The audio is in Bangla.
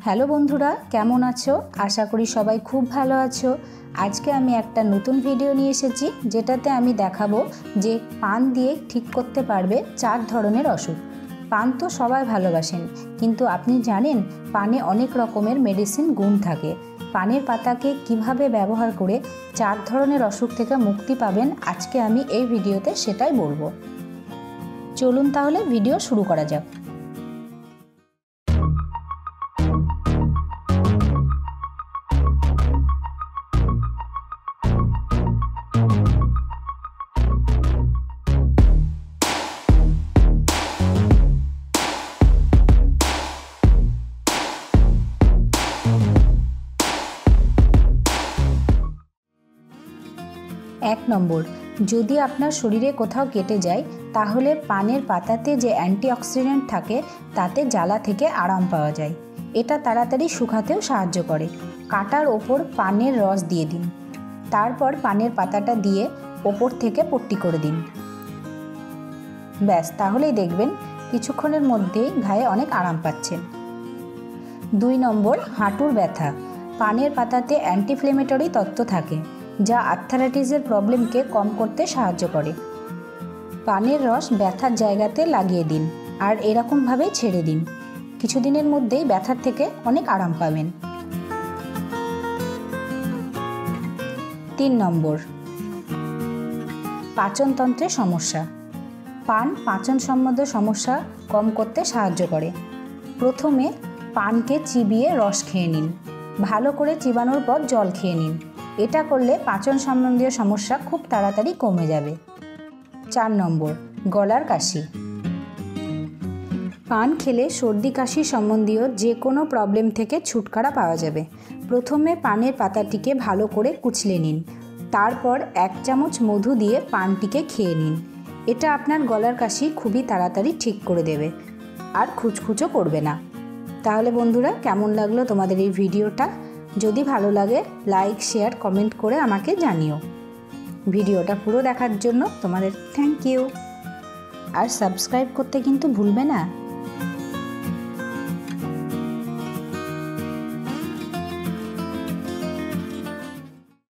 হ্যালো বন্ধুরা, কেমন আছো? আশা করি সবাই খুব ভালো আছো। আজকে আমি একটা নতুন ভিডিও নিয়ে এসেছি, যেটাতে আমি দেখাবো যে পান দিয়ে ঠিক করতে পারবে 4 ধরনের অসুখ। পান তো সবাই ভালোবাসেন, কিন্তু আপনি জানেন পানে অনেক রকমের মেডিসিন গুণ থাকে। পানের পাতাকে কিভাবে ব্যবহার করে 4 ধরনের অসুখ থেকে মুক্তি পাবেন, আজকে আমি এই ভিডিওতে সেটাই বলবো। চলুন তাহলে ভিডিও শুরু করা যাক। এক নম্বর, যদি আপনার শরীরে কোথাও কেটে যায়, তাহলে পানের পাতাতে যে অ্যান্টিঅক্সিডেন্ট থাকে তাতে জ্বালা থেকে আরাম পাওয়া যায়। এটা তাড়াতাড়ি শুকাতেও সাহায্য করে। কাটার ওপর পানের রস দিয়ে দিন, তারপর পানের পাতাটা দিয়ে ওপর থেকে পট্টি করে দিন। ব্যাস, তাহলেই দেখবেন কিছুক্ষণের মধ্যেই গায়ে অনেক আরাম পাচ্ছেন। 2 নম্বর, হাঁটুর ব্যথা। পানের পাতাতে অ্যান্টিইনফ্লেমেটরি তত্ত্ব থাকে, যা আর্থ্রাইটিসের প্রবলেমকে কম করতে সাহায্য করে। পানের রস ব্যথার জায়গাতে লাগিয়ে দিন আর এরকমভাবেই ছেড়ে দিন। কিছুদিনের মধ্যেই ব্যথার থেকে অনেক আরাম পাবেন। 3 নম্বর, পাচনতন্ত্রের সমস্যা। পান পাচন সম্বন্ধীয় সমস্যা কম করতে সাহায্য করে। প্রথমে পানকে চিবিয়ে রস খেয়ে নিন, ভালো করে চিবানোর পর জল খেয়ে নিন। এটা করলে পাচন সম্বন্ধীয় সমস্যা খুব তাড়াতাড়ি কমে যাবে। 4 নম্বর, গলার কাশি। পান খেলে সর্দি কাশি সম্বন্ধীয় যে কোনো প্রবলেম থেকে ছুটকারা পাওয়া যাবে। প্রথমে পানের পাতাটিকে ভালো করে কুচলে নিন, তারপর 1 চামচ মধু দিয়ে পানটিকে খেয়ে নিন। এটা আপনার গলার কাশি খুবই তাড়াতাড়ি ঠিক করে দেবে আর খুচখুচো করবে না। তাহলে বন্ধুরা, কেমন লাগলো তোমাদের এই ভিডিওটা? যদি ভালো লাগে লাইক, শেয়ার, কমেন্ট করে আমাকে জানিও। ভিডিওটা পুরো দেখার জন্য তোমাদের থ্যাংক ইউ। আর সাবস্ক্রাইব করতে কিন্তু ভুলবে না।